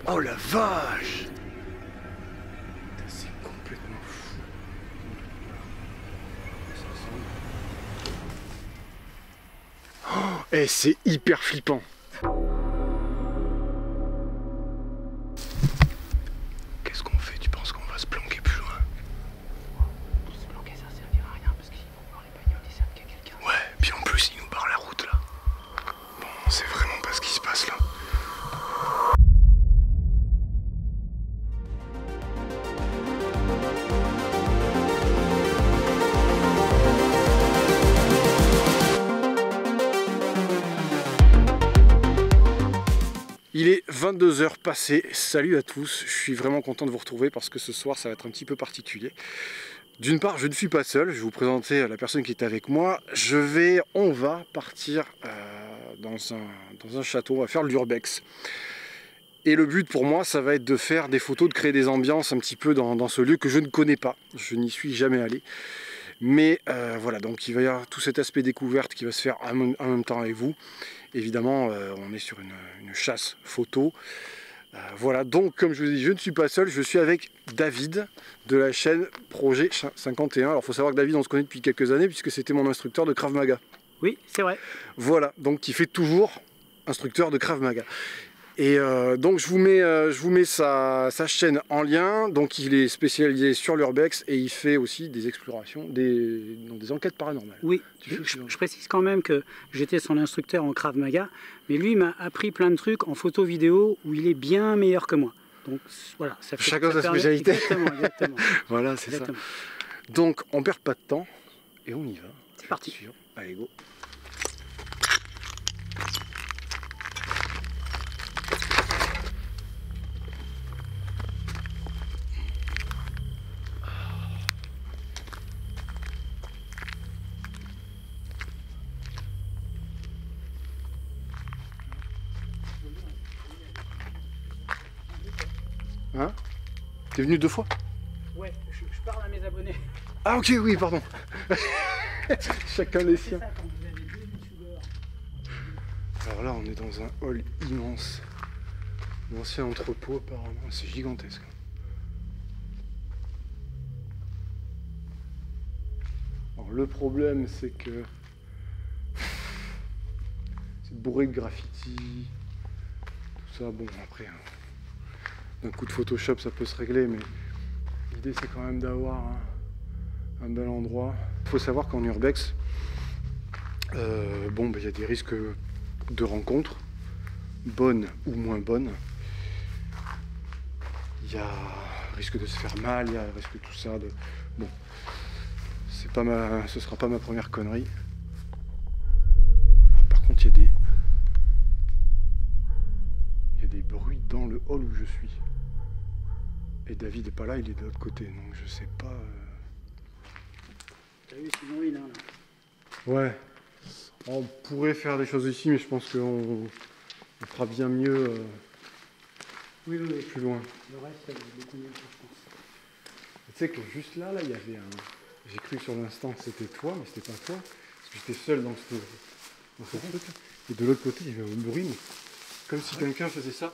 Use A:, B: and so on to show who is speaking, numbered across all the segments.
A: Oh la vache! C'est complètement fou. Oh, et c'est hyper flippant. Qu'est-ce qu'on fait? Tu penses qu'on va se planquer plus loin?
B: Pour se planquer, ça servira à rien parce qu'ils vont voir les bagnoles, ils savent qu'il y a quelqu'un.
A: Ouais, puis en plus ils nous barrent la route là. Bon, on sait vraiment pas ce qui se passe là. Il est 22 h passées, salut à tous, je suis vraiment content de vous retrouver parce que ce soir ça va être un petit peu particulier. D'une part, je ne suis pas seul, je vais vous présenter la personne qui est avec moi. On va partir dans un château, on va faire l'urbex. Et le but pour moi, ça va être de faire des photos, de créer des ambiances un petit peu dans ce lieu que je ne connais pas. Je n'y suis jamais allé. Mais voilà, donc il va y avoir tout cet aspect découverte qui va se faire en même temps avec vous. Évidemment, on est sur une chasse photo. Voilà, donc comme je vous dis, je ne suis pas seul, je suis avec David de la chaîne Projet 51. Alors il faut savoir que David, on se connaît depuis quelques années puisque c'était mon instructeur de Krav Maga.
B: Oui, c'est vrai.
A: Voilà, donc qui fait toujours instructeur de Krav Maga. Et donc je vous mets sa chaîne en lien. Donc il est spécialisé sur l'urbex et il fait aussi des explorations, des enquêtes paranormales.
B: Oui, je précise quand même que j'étais son instructeur en Krav Maga, mais lui m'a appris plein de trucs en photo vidéo où il est bien meilleur que moi. Donc voilà, ça fait
A: chacun sa spécialité.
B: Exactement.
A: Voilà, c'est ça. Donc on perd pas de temps et on y va.
B: C'est parti.
A: Allez, go. Hein? T'es venu 2 fois?
B: Ouais, je parle à mes abonnés.
A: Ah ok, oui, pardon. Chacun les siens.
B: Ça, quand vous avez 2 youtubeurs.
A: Alors là, on est dans un hall immense. Un ancien entrepôt apparemment, c'est gigantesque. Alors le problème, c'est que c'est bourré de graffiti, tout ça. Bon, après, d'un coup de Photoshop, ça peut se régler, mais l'idée, c'est quand même d'avoir un bel endroit. Il faut savoir qu'en urbex, bon, il y a des risques de rencontres, bonnes ou moins bonnes. Il y a risque de se faire mal, il y a risque de tout ça. Bon, ce sera pas ma première connerie. Alors, par contre, il y a des bruits dans le hall où je suis. Et David n'est pas là, il est de l'autre côté, donc je sais pas.
B: T'as vu, sinon il est là.
A: Ouais, on pourrait faire des choses ici, mais je pense qu'on fera bien mieux
B: Oui,
A: plus loin.
B: Le reste, c'est beaucoup mieux, je pense.
A: Tu sais que juste là, il y avait un. J'ai cru sur l'instant que c'était toi, mais c'était pas toi, parce que j'étais seul dans ce truc. Et de l'autre côté, il y avait un bruit, comme si quelqu'un faisait ça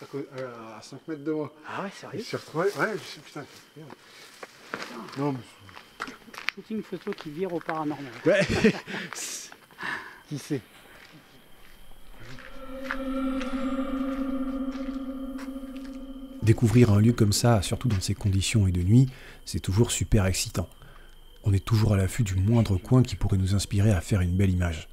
A: à 5 mètres de moi.
B: Ah ouais, sérieux?
A: Je suis retrouvé. Ouais, je sais, putain. Non, mais.
B: Shooting photo qui vire au paranormal.
A: Ouais. Qui sait?
C: Découvrir un lieu comme ça, surtout dans ces conditions et de nuit, c'est toujours super excitant. On est toujours à l'affût du moindre coin qui pourrait nous inspirer à faire une belle image.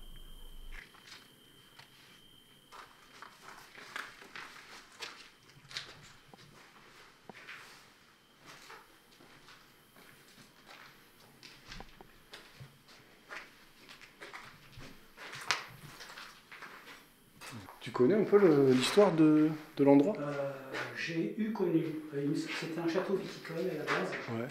A: Tu connais un peu l'histoire de l'endroit?
B: J'ai connu. C'était un château viticole à la base.
A: Ouais.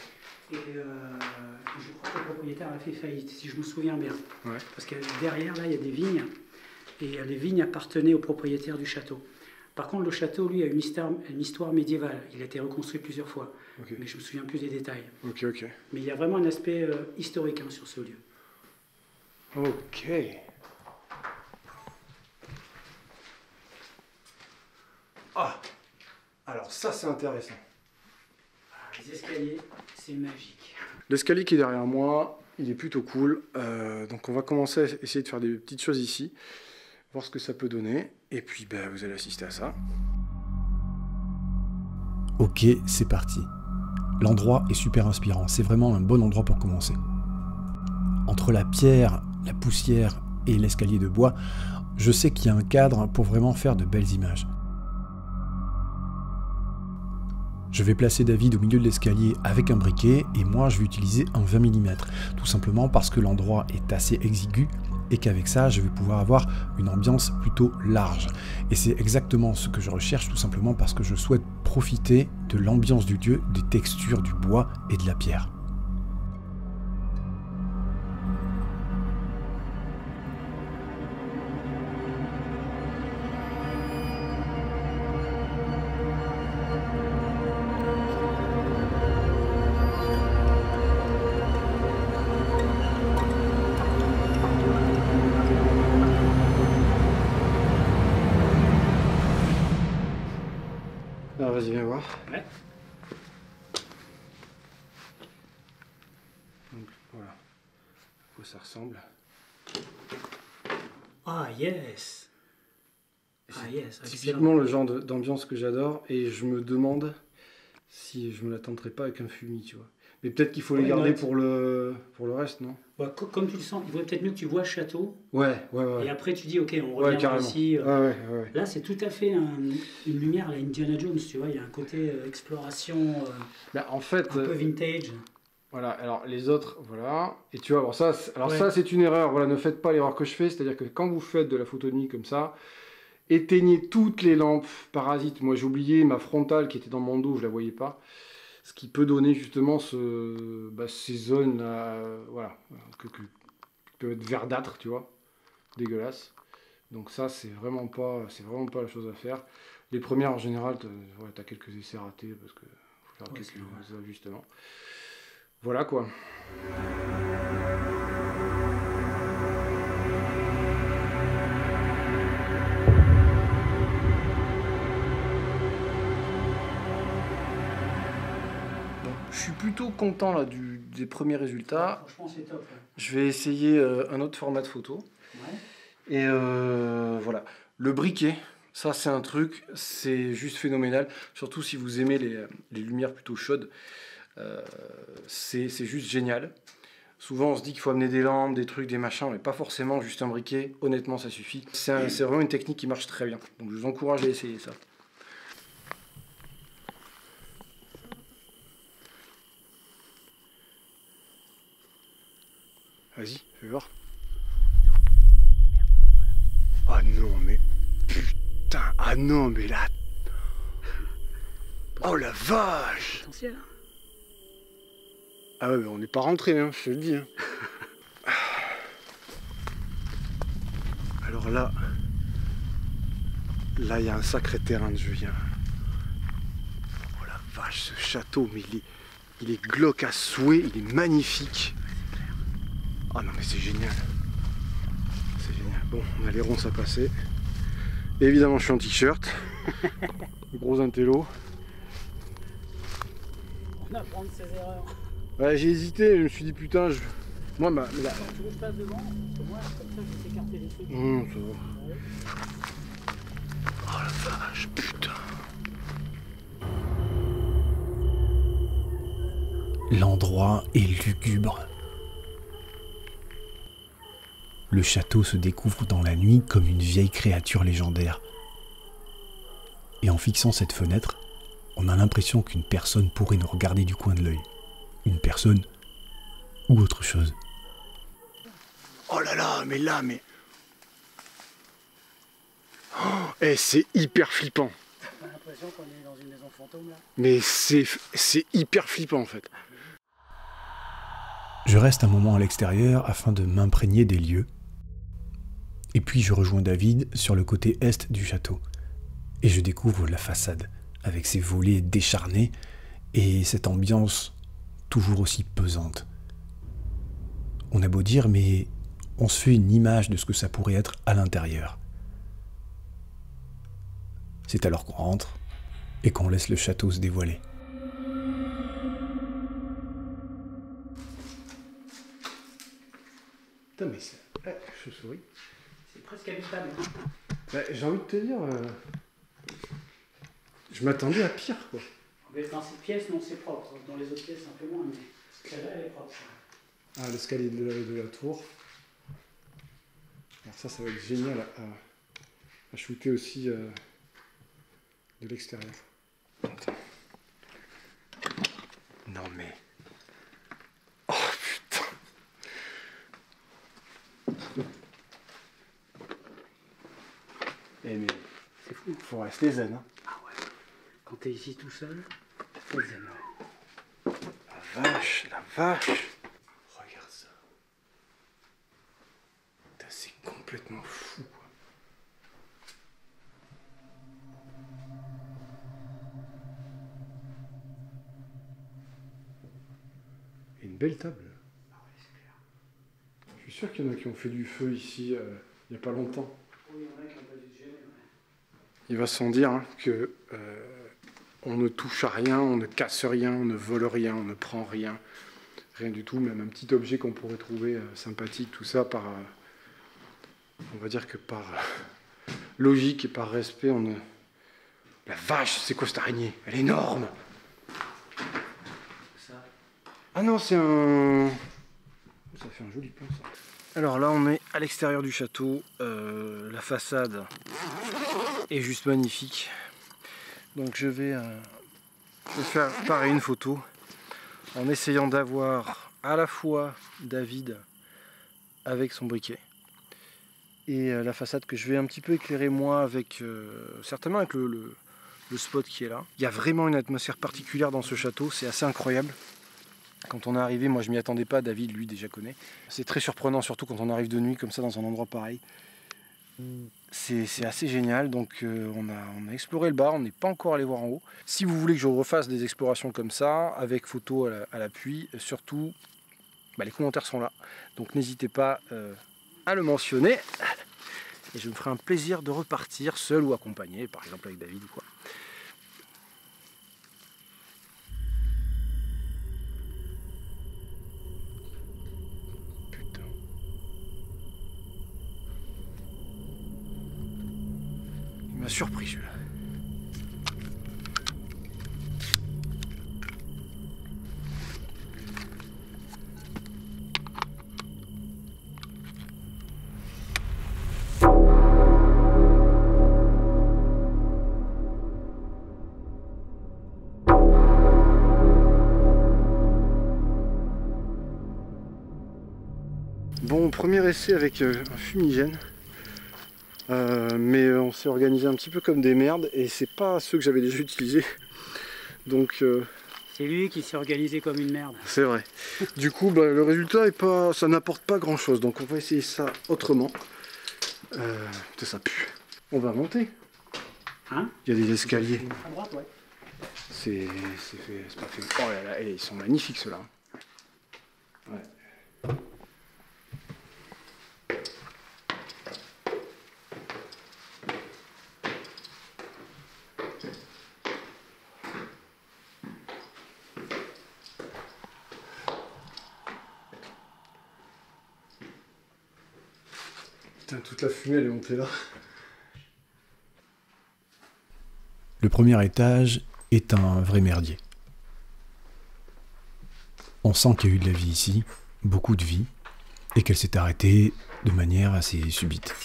B: Et je crois que le propriétaire a fait faillite, si je me souviens bien.
A: Ouais.
B: Parce que derrière, là, il y a des vignes. Et les vignes appartenaient au propriétaire du château. Par contre, le château, lui, a une histoire médiévale. Il a été reconstruit plusieurs fois. Okay. Mais je me souviens plus des détails.
A: Ok.
B: Mais il y a vraiment un aspect historique sur ce lieu.
A: Ok. Ah, Alors ça c'est intéressant.
B: Les escaliers, c'est magique.
A: L'escalier qui est derrière moi, il est plutôt cool. Donc on va commencer à essayer de faire des petites choses ici. Voir ce que ça peut donner. Et puis ben, vous allez assister à ça.
C: Ok, c'est parti. L'endroit est super inspirant. C'est vraiment un bon endroit pour commencer. Entre la pierre, la poussière et l'escalier de bois, je sais qu'il y a un cadre pour vraiment faire de belles images. Je vais placer David au milieu de l'escalier avec un briquet et moi je vais utiliser un 20 mm, tout simplement parce que l'endroit est assez exigu et qu'avec ça je vais pouvoir avoir une ambiance plutôt large. Et c'est exactement ce que je recherche, tout simplement parce que je souhaite profiter de l'ambiance du lieu, des textures du bois et de la pierre.
A: Alors vas-y, viens voir.
B: Ouais.
A: Donc voilà, à quoi ça ressemble.
B: Ah yes. Ah yes,
A: Typiquement le genre d'ambiance que j'adore et je me demande si je me la tenterais pas avec un fumier, tu vois. Mais peut-être qu'il faut les garder pour le reste, non?
B: Ouais, comme tu le sens, il vaut peut-être mieux que tu vois le château.
A: Ouais.
B: Et après tu dis ok, on revient ici.
A: Ouais.
B: Là c'est tout à fait une lumière, là, Indiana Jones, tu vois, il y a un côté exploration
A: Bah, en fait,
B: un peu vintage.
A: voilà, alors les autres, voilà. Et tu vois, bon, ça c'est une erreur, voilà, ne faites pas l'erreur que je fais, c'est-à-dire que quand vous faites de la photo de nuit comme ça, éteignez toutes les lampes parasites. Moi j'ai oublié ma frontale qui était dans mon dos, je la voyais pas. Ce qui peut donner justement ces zones voilà, qui peuvent être verdâtres, tu vois, dégueulasse. Donc ça c'est vraiment pas la chose à faire. Les premières en général, t'as quelques essais ratés parce que faut faire quelques ajustements. Voilà quoi. Je suis plutôt content là des premiers résultats.
B: Franchement c'est top. Ouais.
A: Je vais essayer un autre format de photo.
B: Ouais.
A: Et voilà. Le briquet, ça c'est un truc, c'est juste phénoménal. Surtout si vous aimez les lumières plutôt chaudes. C'est juste génial. Souvent on se dit qu'il faut amener des lampes, des trucs, des machins, mais pas forcément, juste un briquet. Honnêtement ça suffit. C'est vraiment une technique qui marche très bien. Donc je vous encourage à essayer ça. Vas-y, fais voir. Ah non, mais... Putain, ah non, mais là... Oh la vache! Ah ouais, mais on n'est pas rentré, hein, je te le dis. Hein. Alors là... Là, il y a un sacré terrain de jeu. Oh la vache, ce château, mais il est glauque à souhait, il est magnifique. Ah non mais c'est génial. C'est génial. Bon, on a les ronces à passer. Et évidemment je suis en t-shirt. Gros intello.
B: On apprend de ses erreurs.
A: Ouais, j'ai hésité, je me suis dit putain, moi là...
B: Tu veux que je passe devant? Parce que moi, comme ça, je vais t'écarter les trucs.
A: Ça va. Oh la vache, putain.
C: L'endroit est lugubre. Le château se découvre dans la nuit comme une vieille créature légendaire. Et en fixant cette fenêtre, on a l'impression qu'une personne pourrait nous regarder du coin de l'œil. Une personne ou autre chose.
A: Oh là là, mais... Oh, c'est hyper flippant.
B: J'ai l'impression qu'on est dans une maison fantôme là.
A: Mais c'est hyper flippant en fait.
C: Je reste un moment à l'extérieur afin de m'imprégner des lieux. Et puis je rejoins David sur le côté est du château. Et je découvre la façade, avec ses volets décharnés et cette ambiance toujours aussi pesante. On a beau dire, mais on se fait une image de ce que ça pourrait être à l'intérieur. C'est alors qu'on rentre et qu'on laisse le château se dévoiler.
A: Putain, mais c'est... je souris.
B: C'est presque habitable.
A: Bah, j'ai envie de te dire... Je m'attendais à pire, quoi.
B: Mais dans cette pièce, non, c'est propre. Dans les autres pièces, un peu moins, mais celle-là, elle est propre.
A: Ah, l'escalier de la tour. Alors ça va être génial à shooter aussi de l'extérieur. Non mais... Oh putain. Eh mais... C'est fou. Faut rester zen, hein.
B: Ah ouais. Quand t'es ici tout seul, faut zen.
A: La vache, la vache. Regarde ça. Putain, c'est complètement fou, quoi. Et une belle table.
B: Ah ouais, c'est clair.
A: Je suis sûr qu'il y en a qui ont fait du feu ici il n'y a pas longtemps.
B: Oui, il y en a qui ont pas dû se gêner, ouais.
A: Il va sans dire hein, que on ne touche à rien, on ne casse rien, on ne vole rien, on ne prend rien. Rien du tout, même un petit objet qu'on pourrait trouver sympathique, tout ça, par, on va dire que par logique et par respect, on ne... La vache, c'est quoi cette araignée? Elle est énorme!
B: Ça.
A: Ah non, c'est un... Ça fait un joli plan, ça. Alors là, on est à l'extérieur du château. La façade est juste magnifique. Donc je vais faire pareil une photo en essayant d'avoir à la fois David avec son briquet et la façade que je vais un petit peu éclairer moi avec certainement avec le spot qui est là. Il y a vraiment une atmosphère particulière dans ce château, c'est assez incroyable. Quand on est arrivé, moi je m'y attendais pas, David lui déjà connaît. C'est très surprenant, surtout quand on arrive de nuit comme ça dans un endroit pareil. C'est assez génial, donc on a exploré le bas, on n'est pas encore allé voir en haut. Si vous voulez que je refasse des explorations comme ça, avec photo à l'appui, surtout, les commentaires sont là. Donc n'hésitez pas à le mentionner. Et je me ferai un plaisir de repartir seul ou accompagné, par exemple avec David ou quoi. Il m'a surpris celui-là. Bon, premier essai avec un fumigène. Mais on s'est organisé un petit peu comme des merdes et c'est pas ceux que j'avais déjà utilisés. Donc
B: c'est lui qui s'est organisé comme une merde.
A: C'est vrai. Du coup le résultat est pas, ça n'apporte pas grand chose. Donc on va essayer ça autrement. Ça pue. On va monter.
B: Hein?
A: Il y a des escaliers.
B: À droite, ouais.
A: C'est pas fait. Oh là là, ils sont magnifiques ceux-là. Ouais. Putain, toute la fumée elle est montée là.
C: Le premier étage est un vrai merdier. On sent qu'il y a eu de la vie ici, beaucoup de vie, et qu'elle s'est arrêtée de manière assez subite.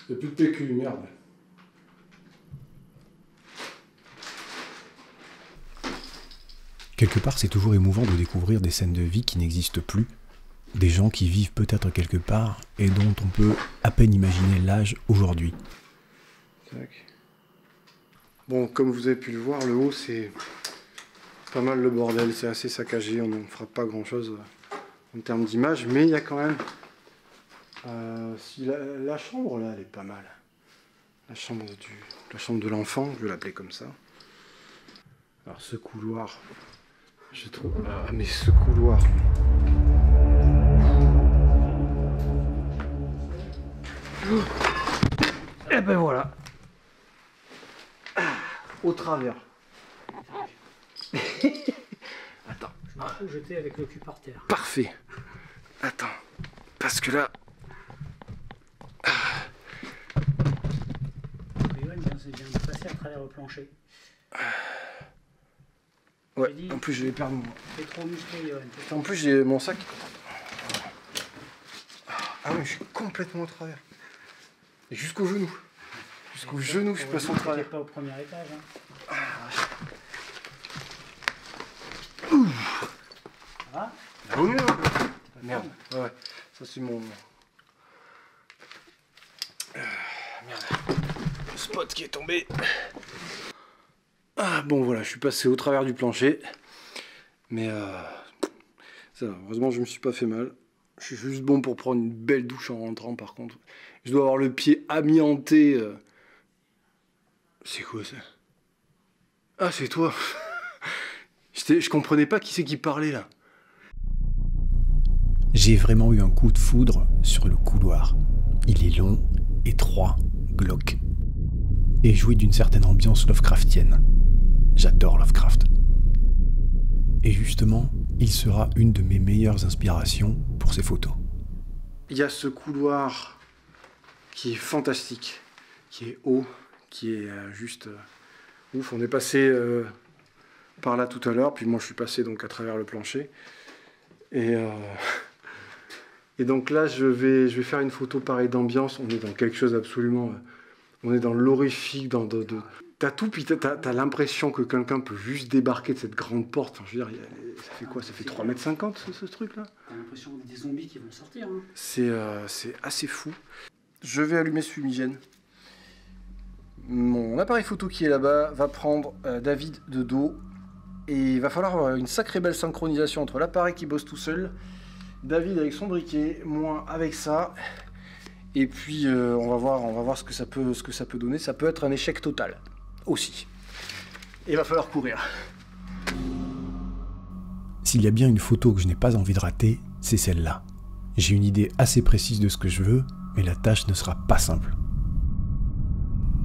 A: Il n'y a plus de PQ, merde.
C: Quelque part, c'est toujours émouvant de découvrir des scènes de vie qui n'existent plus, des gens qui vivent peut-être quelque part et dont on peut à peine imaginer l'âge aujourd'hui.
A: Bon, comme vous avez pu le voir, le haut c'est pas mal le bordel, c'est assez saccagé, on ne fera pas grand-chose en termes d'image, mais il y a quand même... si la chambre là, elle est pas mal. La chambre de l'enfant, je vais l'appeler comme ça. Alors ce couloir Je trouve... Ah, mais ce couloir... Et ben voilà. Au travers. Attends.
B: Je me trouve jeté avec le cul par terre.
A: Parfait. Attends. Parce que là...
B: C'est bien de passer à travers le plancher.
A: Ouais, en plus je vais perdre mon...
B: T'es trop musclé, Johan.
A: En plus j'ai mon sac. Ah oui, je suis complètement au travers. Et jusqu'au genou. Jusqu'au genou, je suis passé au travers.
B: Pas au premier étage. Hein. Ça va?
A: Vaut mieux, hein. Merde. Ouais, ça c'est mon... Merde. Le spot qui est tombé. Ah bon voilà, je suis passé au travers du plancher. Mais ça va, heureusement je me suis pas fait mal. Je suis juste bon pour prendre une belle douche en rentrant par contre. Je dois avoir le pied amianté. C'est quoi ça? Ah c'est toi. Je comprenais pas qui c'est qui parlait là.
C: J'ai vraiment eu un coup de foudre sur le couloir. Il est long, étroit, glauque. Et jouit d'une certaine ambiance Lovecraftienne. J'adore Lovecraft. Et justement, il sera une de mes meilleures inspirations pour ces photos.
A: Il y a ce couloir qui est fantastique, qui est haut, qui est juste ouf. On est passé par là tout à l'heure, puis moi je suis passé donc à travers le plancher. Et donc là, je vais faire une photo pareille d'ambiance. On est dans quelque chose absolument... on est dans l'horrifique, T'as tout, puis t'as l'impression que quelqu'un peut juste débarquer de cette grande porte. Enfin, je veux dire, ça fait quoi? Ça fait 3,50 m ce truc-là?
B: T'as l'impression des zombies qui vont sortir. Hein.
A: C'est assez fou. Je vais allumer ce fumigène. Mon appareil photo qui est là-bas va prendre David de dos. Et il va falloir avoir une sacrée belle synchronisation entre l'appareil qui bosse tout seul, David avec son briquet, moi avec ça. Et puis on va voir ce que ça peut donner. Ça peut être un échec total aussi. Et il va falloir courir.
C: S'il y a bien une photo que je n'ai pas envie de rater, c'est celle-là. J'ai une idée assez précise de ce que je veux, mais la tâche ne sera pas simple.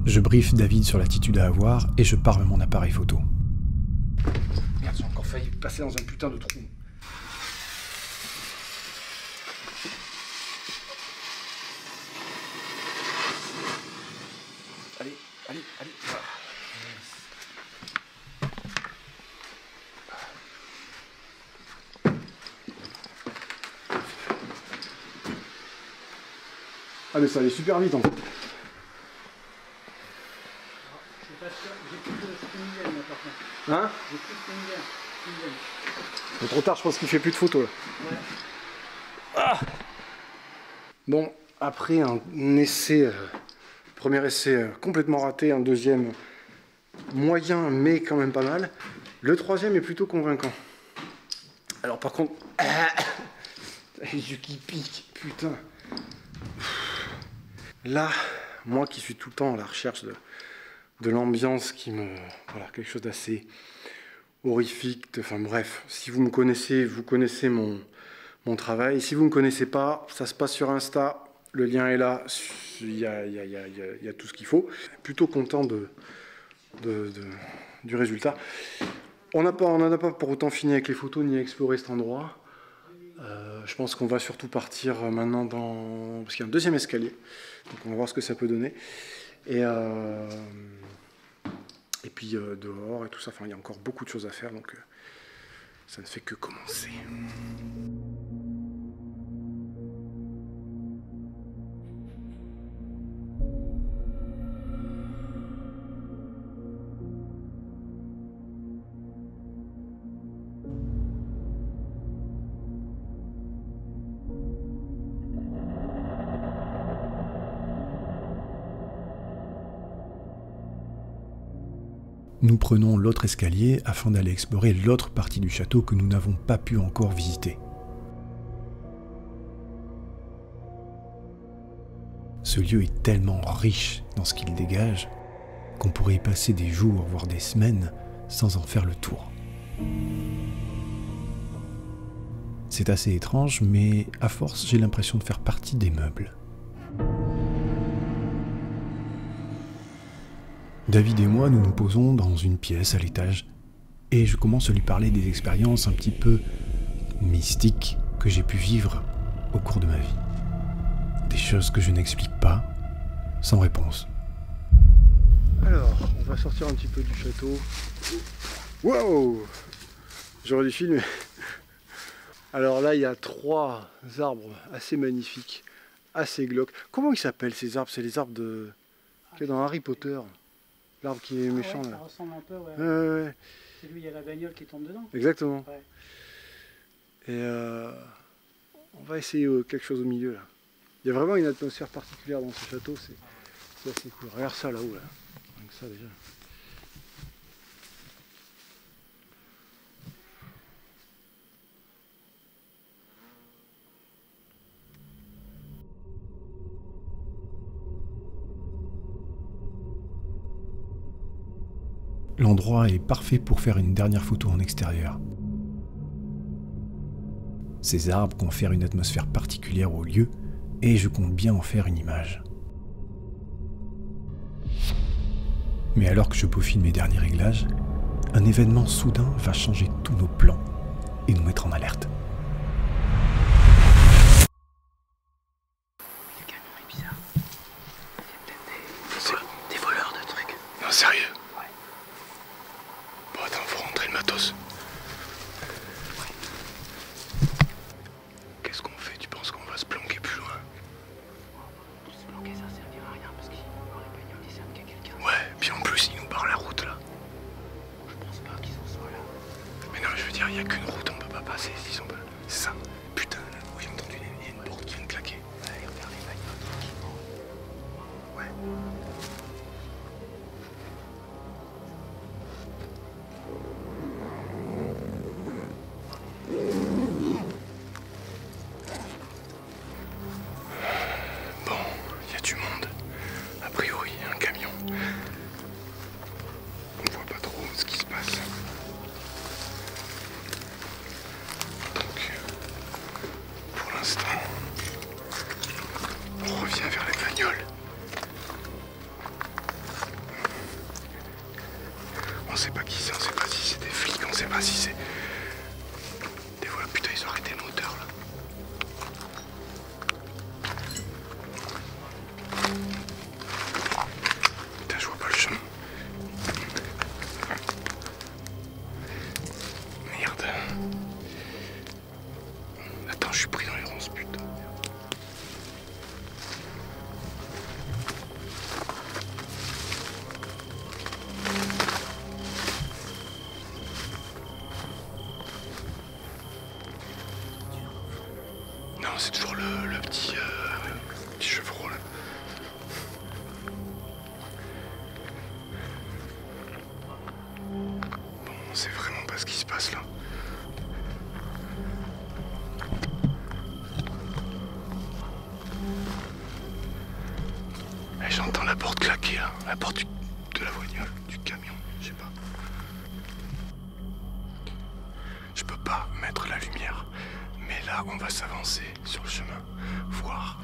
C: Je briefe David sur l'attitude à avoir et je pars avec mon appareil photo.
A: Merde, j'ai encore failli passer dans un putain de trou. Allez. Ah mais ça allait super vite en fait.
B: Je sais pas sûr, j'ai plus de fumigène là par contre.
A: Hein?
B: J'ai plus de fumigène.
A: C'est trop tard, je pense qu'il fait plus de photos là.
B: Ouais.
A: Ah bon, après un essai, premier essai complètement raté, un deuxième moyen mais quand même pas mal, le troisième est plutôt convaincant. Alors par contre, les yeux qui piquent, putain. Là, moi qui suis tout le temps à la recherche de l'ambiance qui me... Voilà, quelque chose d'assez horrifique, enfin bref, si vous me connaissez, vous connaissez mon travail. Si vous ne me connaissez pas, ça se passe sur Insta, le lien est là, il y a tout ce qu'il faut. Plutôt content du résultat. On n'en a pas pour autant fini avec les photos ni explorer cet endroit. Je pense qu'on va surtout partir maintenant parce qu'il y a un deuxième escalier. Donc on va voir ce que ça peut donner. Et puis dehors et tout ça, enfin il y a encore beaucoup de choses à faire, donc ça ne fait que commencer.
C: Nous prenons l'autre escalier afin d'aller explorer l'autre partie du château que nous n'avons pas pu encore visiter. Ce lieu est tellement riche dans ce qu'il dégage qu'on pourrait y passer des jours, voire des semaines, sans en faire le tour. C'est assez étrange, mais à force, j'ai l'impression de faire partie des meubles. David et moi, nous nous posons dans une pièce à l'étage, et je commence à lui parler des expériences un petit peu mystiques que j'ai pu vivre au cours de ma vie. Des choses que je n'explique pas, sans réponse.
A: Alors, on va sortir un petit peu du château. Wow! J'aurais dû filmer. Alors là, il y a 3 arbres assez magnifiques, assez glauques. Comment ils s'appellent ces arbres? C'est les arbres de... qu'il y a dans Harry Potter. L'arbre qui est méchant
B: Ouais,
A: là.
B: ça ressemble un peu, ouais.
A: Ouais.
B: C'est lui, il y a la bagnole qui tombe dedans.
A: Exactement.
B: Ouais.
A: Et on va essayer quelque chose au milieu là. Il y a vraiment une atmosphère particulière dans ce château, c'est assez cool. Regarde ça là-haut là. Donc ça déjà.
C: L'endroit est parfait pour faire une dernière photo en extérieur. Ces arbres confèrent une atmosphère particulière au lieu, et je compte bien en faire une image. Mais alors que je peaufine mes derniers réglages, un événement soudain va changer tous nos plans et nous mettre en alerte.
B: Le camion est bizarre. C'est peut-être des voleurs de trucs.
A: Non, sérieux?
B: Ouais.
A: Bon attends, faut rentrer le matos. Qu'est-ce qu'on fait? Tu penses qu'on va se planquer plus loin?
B: Se planquer, ça servira à rien parce que dans les bagnoles, ils savent qu'il y a quelqu'un.
A: Ouais, puis en plus ils nous barrent la route là.
B: Je pense pas qu'ils en soient là.
A: Mais non, je veux dire, il n'y a qu'une route, on peut pas passer s'ils sont pas là. C'est ça. Putain, là, oui, j'ai entendu, il y a une porte qui vient de claquer.
B: Allez, regarde les bagnoles tranquillement.
A: Ouais. Bon, il y a du monde. A priori, un camion. On voit pas trop ce qui se passe. Donc, pour l'instant, on revient vers les bagnoles. On sait pas qui c'est, on sait pas si c'est des flics, on sait pas si c'est... Des voilà, putain, ils ont arrêté le moteur là. Putain, je vois pas le chemin. Merde. Attends, je suis pris dans les ronces, putain. Non, c'est toujours le petit chevreau là. Bon, on sait vraiment pas ce qui se passe là. Et j'entends la porte claquer là, la porte de la voiture, du camion, je sais pas. Je peux pas mettre la lumière, mais là on va s'avancer sur le chemin, voir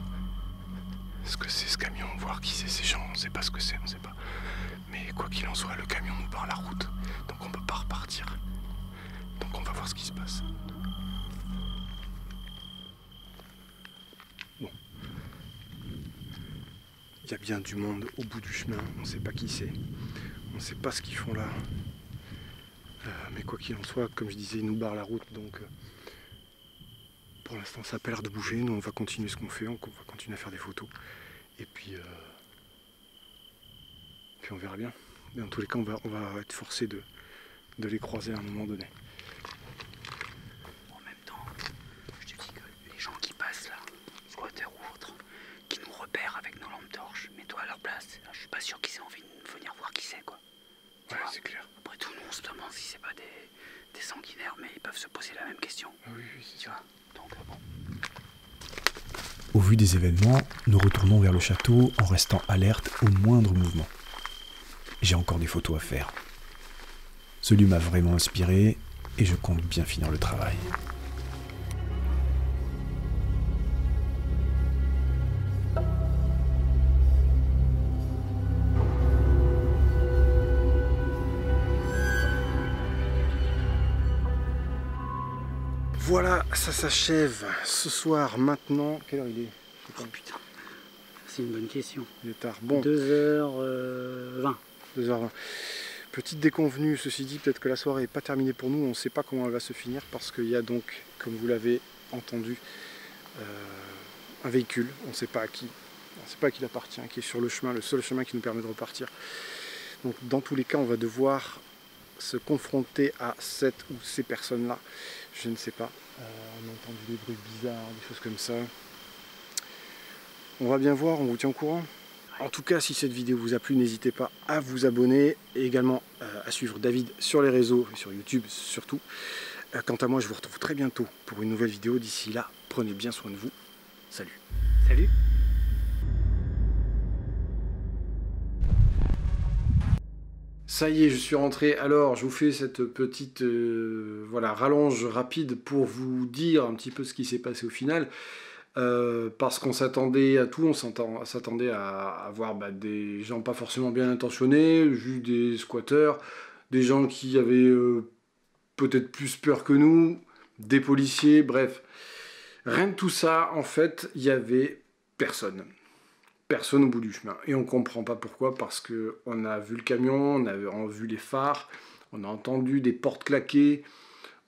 A: ce que c'est ce camion, voir qui c'est ces gens, on sait pas ce que c'est, on sait pas. Mais quoi qu'il en soit, le camion nous barre la route, donc on peut pas repartir. Donc on va voir ce qui se passe. Bon. Il y a bien du monde au bout du chemin, on sait pas qui c'est, on sait pas ce qu'ils font là. Mais quoi qu'il en soit, comme je disais, ils nous barrent la route, donc pour l'instant ça n'a pas l'air de bouger. Nous on va continuer ce qu'on fait, on va continuer à faire des photos, et puis on verra bien. Mais dans tous les cas, on va être forcé de les croiser à un moment donné.
B: En même temps, je te dis que les gens qui passent là, squatteurs ou autres, qui nous repèrent avec nos lampes torches, mets-toi à leur place. Je suis pas sûr qu'ils aient envie de venir voir qui c'est, quoi. Tu vois,
A: c'est clair.
B: Après tout, nous on se demande si c'est pas des sanguinaires, mais ils peuvent se poser la même question.
A: Oui, c'est
B: Tu vois, donc bon.
C: Au vu des événements, nous retournons vers le château en restant alerte au moindre mouvement. J'ai encore des photos à faire. Celui m'a vraiment inspiré et je compte bien finir le travail.
A: Voilà, ça s'achève ce soir maintenant. Quelle heure il est?
B: Oh putain, c'est une bonne question.
A: Il est tard. Bon.
B: 2h20.
A: 2h20. Petite déconvenue, ceci dit, peut-être que la soirée n'est pas terminée pour nous. On ne sait pas comment elle va se finir parce qu'il y a donc, comme vous l'avez entendu, un véhicule. On ne sait pas à qui. On ne sait pas à qui il appartient, qui est sur le chemin, le seul chemin qui nous permet de repartir. Donc dans tous les cas, on va devoir se confronter à cette ou ces personnes-là. Je ne sais pas. On a entendu des bruits bizarres, des choses comme ça. On va bien voir, on vous tient au courant. En tout cas, si cette vidéo vous a plu, n'hésitez pas à vous abonner et également à suivre David sur les réseaux et sur YouTube surtout. Quant à moi, je vous retrouve très bientôt pour une nouvelle vidéo. D'ici là, prenez bien soin de vous. Salut.
B: Salut.
A: Ça y est, je suis rentré. Alors, je vous fais cette petite voilà, rallonge rapide pour vous dire un petit peu ce qui s'est passé au final. Parce qu'on s'attendait à tout, on s'attendait à voir des gens pas forcément bien intentionnés, juste des squatteurs, des gens qui avaient peut-être plus peur que nous, des policiers, bref. Rien de tout ça, en fait, il y avait personne. Personne au bout du chemin. Et on comprend pas pourquoi, parce qu'on a vu le camion, on a vu les phares, on a entendu des portes claquer,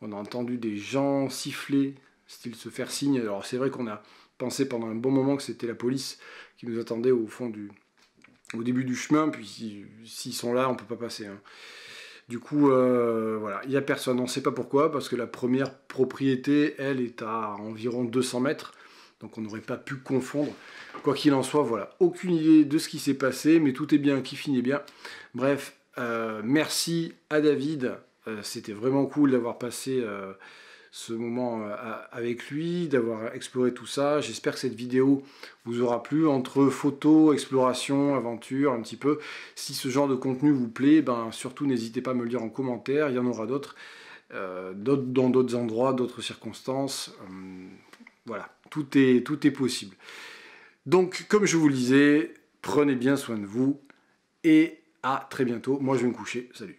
A: on a entendu des gens siffler, style se faire signe. Alors c'est vrai qu'on a pensé pendant un bon moment que c'était la police qui nous attendait au début du chemin, puis s'ils sont là, on peut pas passer. Hein. Du coup, voilà, il n'y a personne, on ne sait pas pourquoi, parce que la première propriété, elle, est à environ 200 mètres, donc on n'aurait pas pu confondre. Quoi qu'il en soit, voilà, aucune idée de ce qui s'est passé, mais tout est bien qui finit bien. Bref, merci à David, c'était vraiment cool d'avoir passé ce moment avec lui, d'avoir exploré tout ça. J'espère que cette vidéo vous aura plu, entre photos, exploration, aventure, un petit peu. Si ce genre de contenu vous plaît, ben, surtout n'hésitez pas à me le dire en commentaire, il y en aura d'autres, dans d'autres endroits, d'autres circonstances. Voilà, tout est possible. Donc, comme je vous le disais, prenez bien soin de vous, et à très bientôt. Moi, je vais me coucher. Salut.